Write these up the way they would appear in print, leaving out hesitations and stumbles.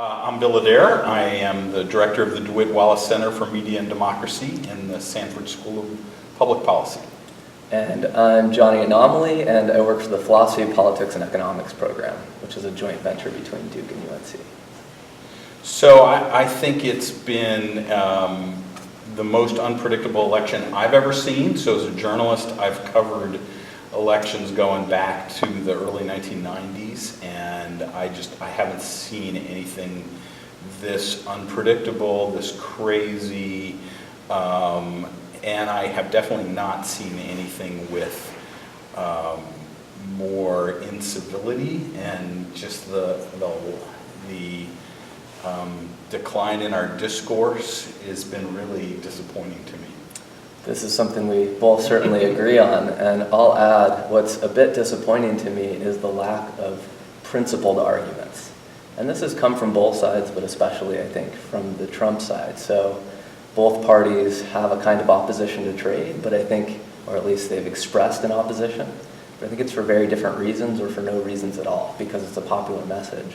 I'm Bill Adair. I am the director of the DeWitt Wallace Center for Media and Democracy in the Sanford School of Public Policy. And I'm Johnny Anomaly, and I work for the Philosophy, Politics, and Economics program, which is a joint venture between Duke and UNC. So I think it's been the most unpredictable election I've ever seen. So as a journalist, I've covered elections going back to the early 1990s, and I haven't seen anything this unpredictable, this crazy, and I have definitely not seen anything with more incivility, and just the decline in our discourse has been really disappointing to me. This is something we both certainly agree on, and I'll add what's a bit disappointing to me is the lack of principled arguments. And this has come from both sides, but especially, I think, from the Trump side. So both parties have a kind of opposition to trade, but I think, or at least they've expressed an opposition, but I think it's for very different reasons or for no reasons at all, because it's a popular message.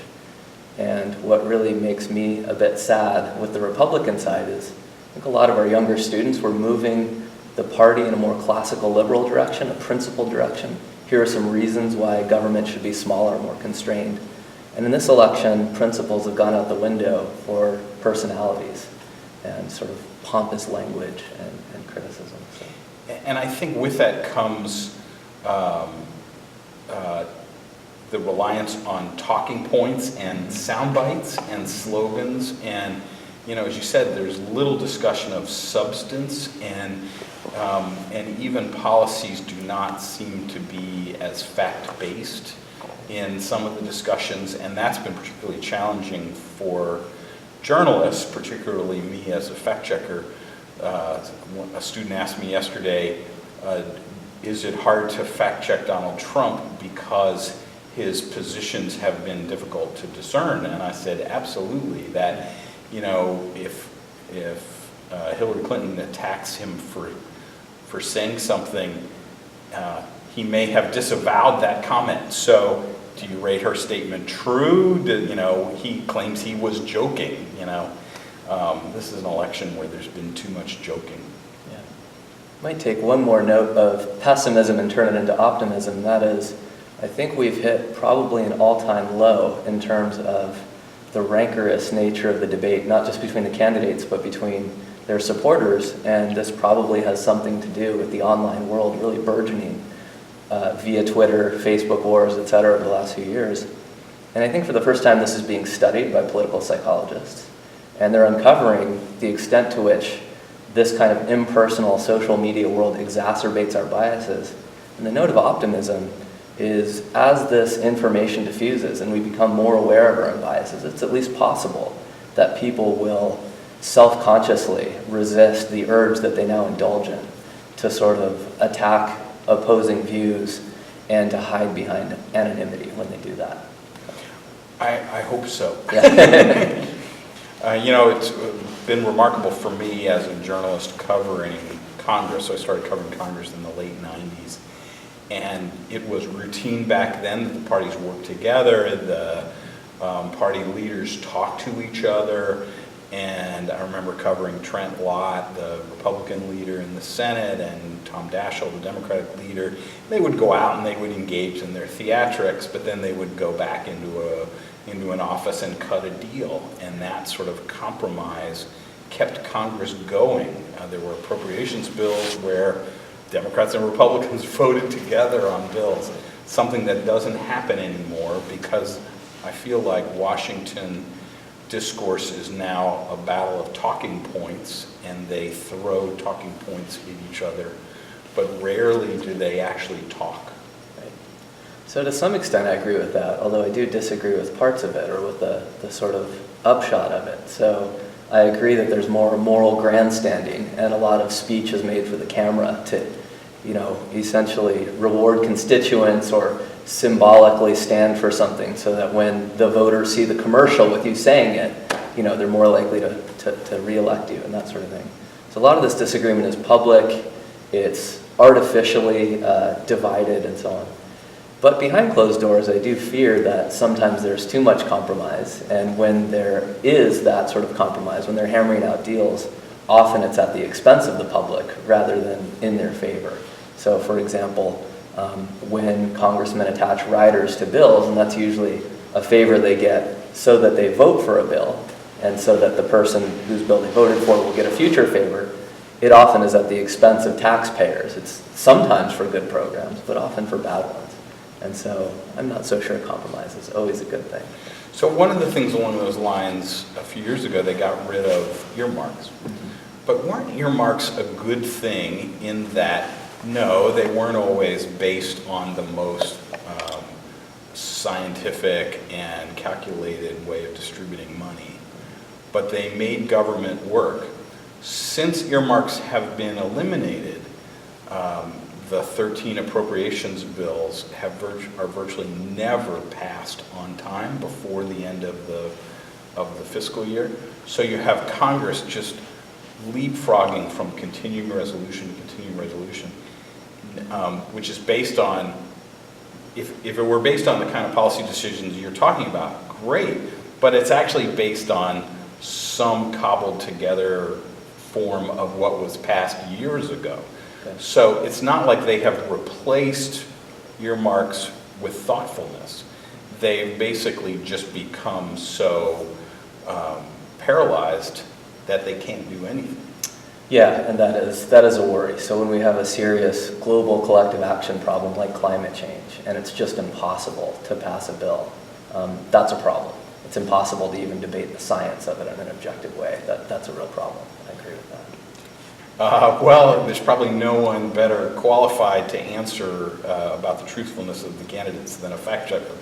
And what really makes me a bit sad with the Republican side is I think a lot of our younger students were moving the party in a more classical liberal direction, a principled direction. Here are some reasons why government should be smaller, more constrained. And in this election, principles have gone out the window for personalities and sort of pompous language and criticism. So. And I think with that comes the reliance on talking points and sound bites and slogans, and as you said, there's little discussion of substance, and even policies do not seem to be as fact-based in some of the discussions, and that's been particularly challenging for journalists, particularly me as a fact checker. A student asked me yesterday, is it hard to fact check Donald Trump because his positions have been difficult to discern? And I said, absolutely, that if Hillary Clinton attacks him for saying something, he may have disavowed that comment. So do you rate her statement true? He claims he was joking. This is an election where there's been too much joking. Yeah. Might take one more note of pessimism and turn it into optimism. That is, I think we've hit probably an all-time low in terms of the rancorous nature of the debate, not just between the candidates, but between their supporters. And this probably has something to do with the online world really burgeoning via Twitter, Facebook wars, et cetera, over the last few years. And I think for the first time this is being studied by political psychologists. And they're uncovering the extent to which this kind of impersonal social media world exacerbates our biases. And the note of optimism is as this information diffuses and we become more aware of our own biases, it's at least possible that people will self-consciously resist the urge that they now indulge in to sort of attack opposing views and to hide behind anonymity when they do that. I hope so. Yeah. It's been remarkable for me as a journalist covering Congress. So I started covering Congress in the late 90s. And it was routine back then that the parties worked together, the party leaders talked to each other, and I remember covering Trent Lott, the Republican leader in the Senate, and Tom Daschle, the Democratic leader. They would go out and they would engage in their theatrics, but then they would go back into an office and cut a deal, and that sort of compromise kept Congress going. There were appropriations bills where Democrats and Republicans voted together on bills, something that doesn't happen anymore because I feel like Washington discourse is now a battle of talking points, and they throw talking points at each other, but rarely do they actually talk. Right. So to some extent I agree with that, although I do disagree with parts of it or with the sort of upshot of it. So I agree that there's more moral grandstanding, and a lot of speech is made for the camera to, essentially reward constituents or symbolically stand for something so that when the voters see the commercial with you saying it, they're more likely to re-elect you and that sort of thing. So a lot of this disagreement is public, it's artificially divided and so on. But behind closed doors, I do fear that sometimes there's too much compromise, and when there is that sort of compromise, when they're hammering out deals, often it's at the expense of the public rather than in their favor. So for example, when congressmen attach riders to bills, and that's usually a favor they get so that they vote for a bill, and so that the person whose bill they voted for will get a future favor, it often is at the expense of taxpayers. It's sometimes for good programs, but often for bad ones. And so I'm not so sure compromise is always a good thing. So one of the things along those lines, a few years ago, they got rid of earmarks. But weren't earmarks a good thing in that, no, they weren't always based on the most scientific and calculated way of distributing money, but they made government work. Since earmarks have been eliminated, the 13 appropriations bills are virtually never passed on time before the end of the fiscal year. So you have Congress just leapfrogging from continuing resolution to continuing resolution, which is based on, if it were based on the kind of policy decisions you're talking about, great, but it's actually based on some cobbled together form of what was passed years ago. So it's not like they have replaced earmarks with thoughtfulness. They've basically just become so paralyzed that they can't do anything. Yeah, and that is a worry. So when we have a serious global collective action problem like climate change, and it's just impossible to pass a bill, that's a problem. It's impossible to even debate the science of it in an objective way. That's a real problem. I agree with that. Well, there's probably no one better qualified to answer about the truthfulness of the candidates than a fact checker.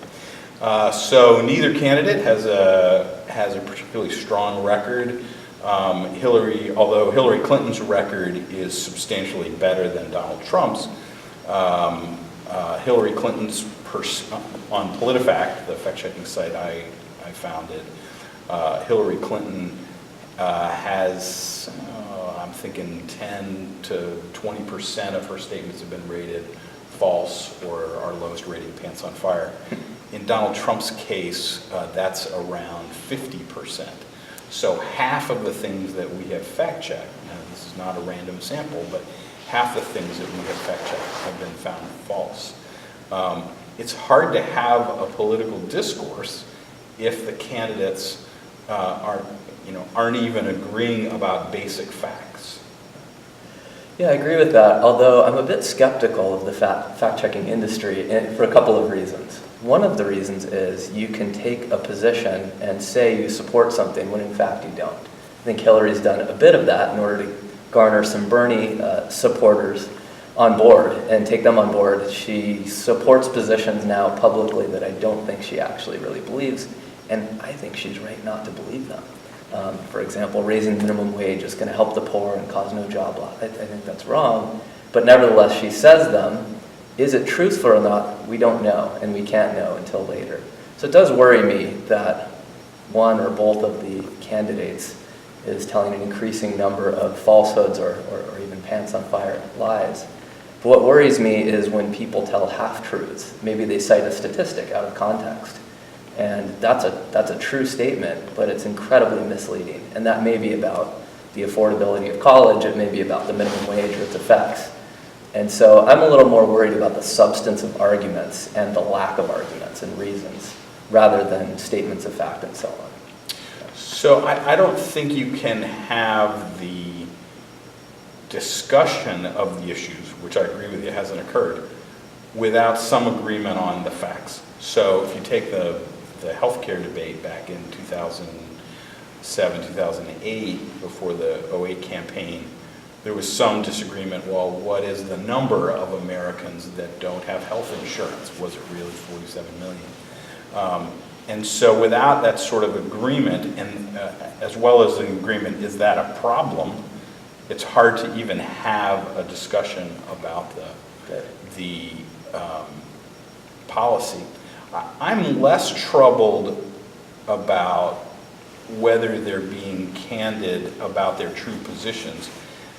So neither candidate has a particularly strong record. Although Hillary Clinton's record is substantially better than Donald Trump's, Hillary Clinton's, on PolitiFact, the fact-checking site I founded, Hillary Clinton has, I'm thinking 10 to 20% of her statements have been rated false or our lowest rated pants on fire. In Donald Trump's case, that's around 50%. So half of the things that we have fact-checked, and this is not a random sample, but half the things that we have fact-checked have been found false. It's hard to have a political discourse if the candidates aren't even agreeing about basic facts. Yeah, I agree with that, although I'm a bit skeptical of the fact-checking industry for a couple of reasons. One of the reasons is you can take a position and say you support something when in fact you don't. I think Hillary's done a bit of that in order to garner some Bernie supporters on board and take them on board. She supports positions now publicly that I don't think she actually really believes, and I think she's right not to believe them. For example, raising the minimum wage is going to help the poor and cause no job loss. I think that's wrong, but nevertheless she says them. Is it truthful or not? We don't know, and we can't know until later. So it does worry me that one or both of the candidates is telling an increasing number of falsehoods or even pants-on-fire lies. But what worries me is when people tell half-truths. Maybe they cite a statistic out of context. And that's a true statement, but it's incredibly misleading. And that may be about the affordability of college, it may be about the minimum wage or its effects. And so I'm a little more worried about the substance of arguments and the lack of arguments and reasons, rather than statements of fact and so on. So I don't think you can have the discussion of the issues, which I agree with you hasn't occurred, without some agreement on the facts. So if you take the healthcare debate back in 2007, 2008, before the 2008 campaign, there was some disagreement, well, what is the number of Americans that don't have health insurance? Was it really 47 million? And so without that sort of agreement, and as well as an agreement, is that a problem? It's hard to even have a discussion about the policy. I'm less troubled about whether they're being candid about their true positions,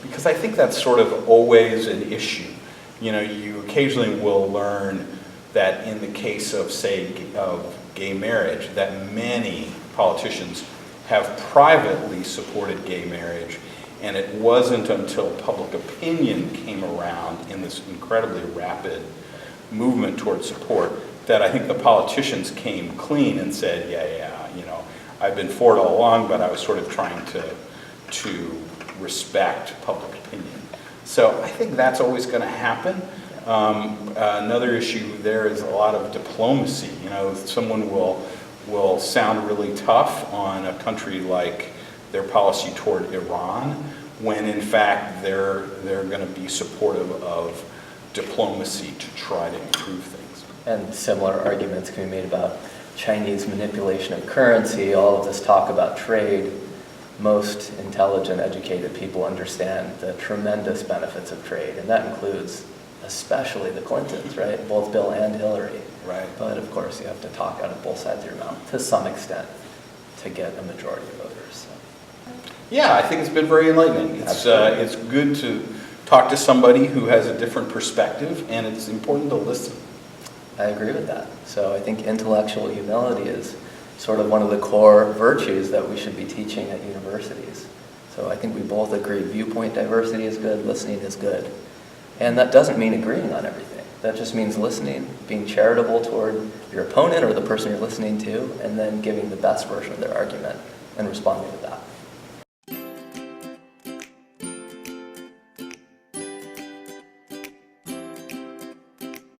because I think that's sort of always an issue. You know, you occasionally will learn that in the case of, say, of gay marriage, that many politicians have privately supported gay marriage, and it wasn't until public opinion came around in this incredibly rapid movement towards support that I think the politicians came clean and said, yeah, you know, I've been for it all along, but I was sort of trying to respect public opinion. So I think that's always going to happen. Another issue there is a lot of diplomacy. You know, someone will sound really tough on a country like their policy toward Iran, when in fact they're going to be supportive of diplomacy to try to improve things. And similar arguments can be made about Chinese manipulation of currency, all of this talk about trade. Most intelligent, educated people understand the tremendous benefits of trade, and that includes especially the Clintons, right? Both Bill and Hillary. Right. But of course, you have to talk out of both sides of your mouth to some extent to get a majority of voters. So. Yeah, I think it's been very enlightening. It's good to talk to somebody who has a different perspective, and it's important to listen. I agree with that. So I think intellectual humility is sort of one of the core virtues that we should be teaching at universities. So I think we both agree viewpoint diversity is good, listening is good. And that doesn't mean agreeing on everything. That just means listening, being charitable toward your opponent or the person you're listening to, and then giving the best version of their argument and responding to that.